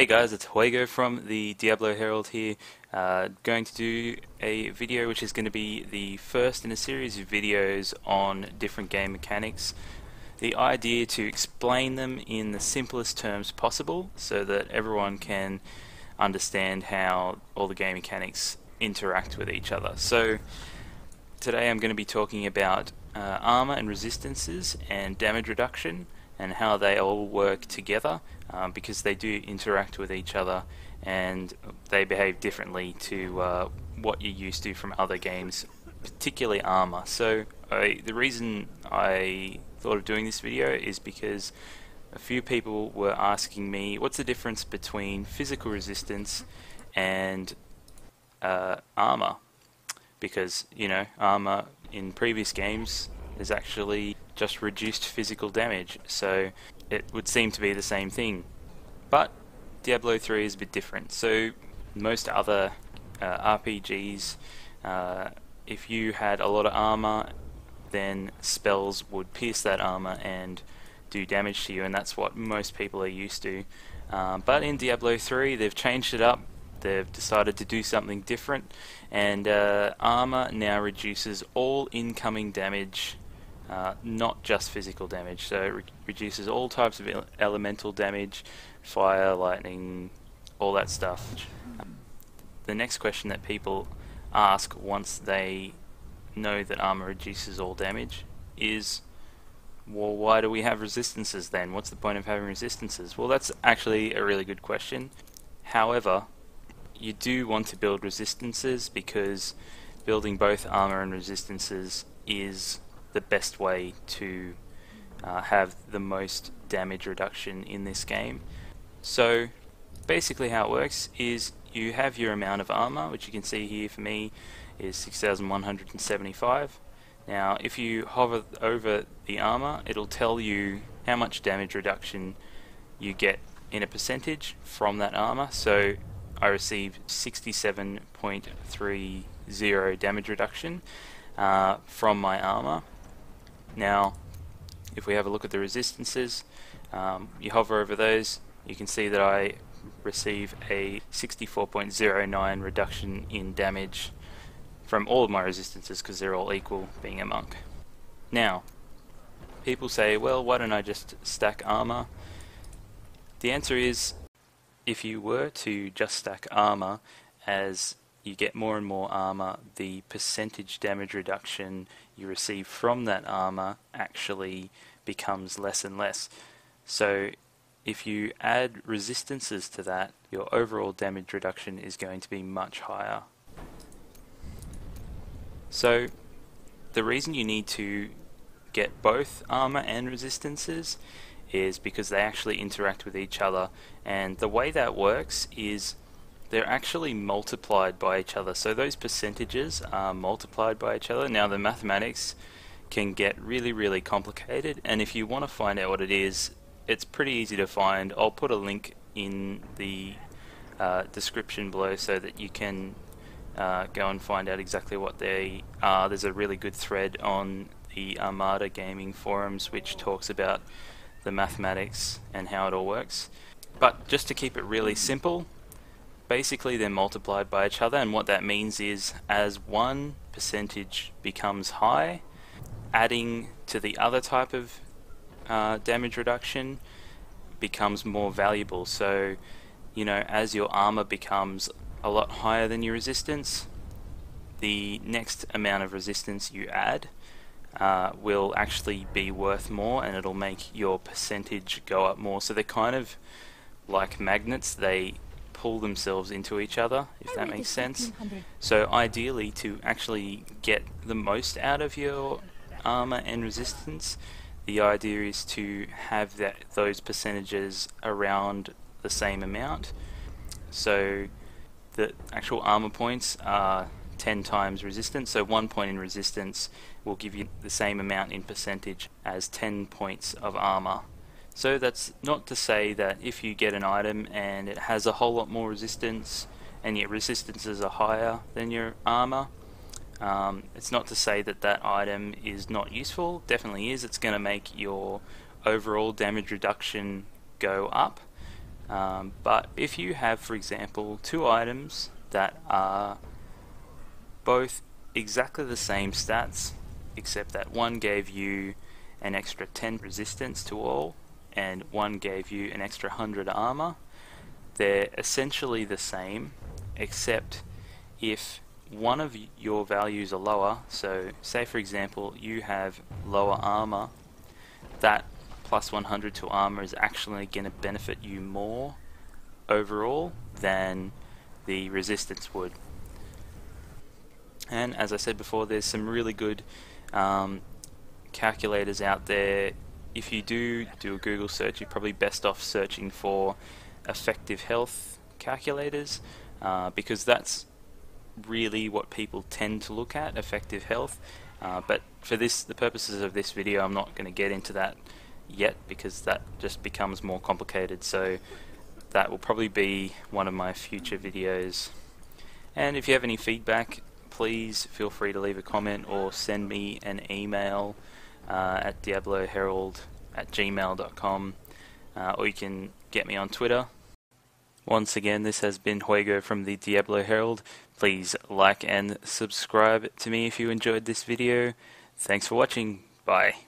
Hey guys, it's Hwaygo from the Diablo Herald here, going to do a video which is going to be the first in a series of videos on different game mechanics. The idea to explain them in the simplest terms possible so that everyone can understand how all the game mechanics interact with each other. So today I'm going to be talking about armor and resistances and damage reduction and how they all work together, because they do interact with each other and they behave differently to what you're used to from other games, particularly armor. So the reason I thought of doing this video is because a few people were asking me what's the difference between physical resistance and armor, because armor in previous games is actually just reduced physical damage, so it would seem to be the same thing. But Diablo 3 is a bit different. So most other RPGs, if you had a lot of armor, then spells would pierce that armor and do damage to you, and that's what most people are used to. But in Diablo 3 they've changed it up. They've decided to do something different, and armor now reduces all incoming damage, not just physical damage. So it reduces all types of elemental damage, fire, lightning, all that stuff. The next question that people ask once they know that armor reduces all damage is, well, why do we have resistances then? What's the point of having resistances? Well, that's actually a really good question. However, you do want to build resistances because building both armor and resistances is the best way to have the most damage reduction in this game. So basically how it works is you have your amount of armor, which you can see here for me is 6,175. Now if you hover over the armor, it'll tell you how much damage reduction you get in a percentage from that armor. So I received 67.30 damage reduction from my armor. Now if we have a look at the resistances, you hover over those, you can see that I receive a 64.09 reduction in damage from all of my resistances because they're all equal, being a monk. Now people say, well, why don't I just stack armor? The answer is, if you were to just stack armor, as you get more and more armor, the percentage damage reduction you receive from that armor actually becomes less and less. So if you add resistances to that, your overall damage reduction is going to be much higher. So the reason you need to get both armor and resistances is because they actually interact with each other, and the way that works is they're actually multiplied by each other. So those percentages are multiplied by each other. Now the mathematics can get really complicated, and if you want to find out what it is, it's pretty easy to find. I'll put a link in the description below so that you can go and find out exactly what they are. There's a really good thread on the Armada Gaming forums which talks about the mathematics and how it all works. But just to keep it really simple, basically they're multiplied by each other, and what that means is as one percentage becomes high, adding to the other type of damage reduction becomes more valuable. So as your armor becomes a lot higher than your resistance, the next amount of resistance you add will actually be worth more, and it'll make your percentage go up more. So they're kind of like magnets, they pull themselves into each other, if that makes sense. So ideally, to actually get the most out of your armor and resistance, the idea is to have those percentages around the same amount. So the actual armor points are 10 times resistance, so 1 point in resistance will give you the same amount in percentage as 10 points of armor. So that's not to say that if you get an item and it has a whole lot more resistance and your resistances are higher than your armor, it's not to say that that item is not useful. Definitely is. It's going to make your overall damage reduction go up. But if you have, for example, two items that are both exactly the same stats, except that one gave you an extra 10 resistance to all and one gave you an extra 100 armor, they're essentially the same, except if one of your values are lower. So say for example you have lower armor, that plus 100 to armor is actually going to benefit you more overall than the resistance would. And as I said before, there's some really good calculators out there. If you do a Google search, you're probably best off searching for effective health calculators, because that's really what people tend to look at, effective health. But for the purposes of this video, I'm not going to get into that yet, because that just becomes more complicated. So that will probably be one of my future videos. And if you have any feedback, please feel free to leave a comment or send me an email at diabloherald@gmail.com, or you can get me on Twitter. Once again, this has been Hwaygo from the Diablo Herald. Please like and subscribe to me if you enjoyed this video. Thanks for watching. Bye.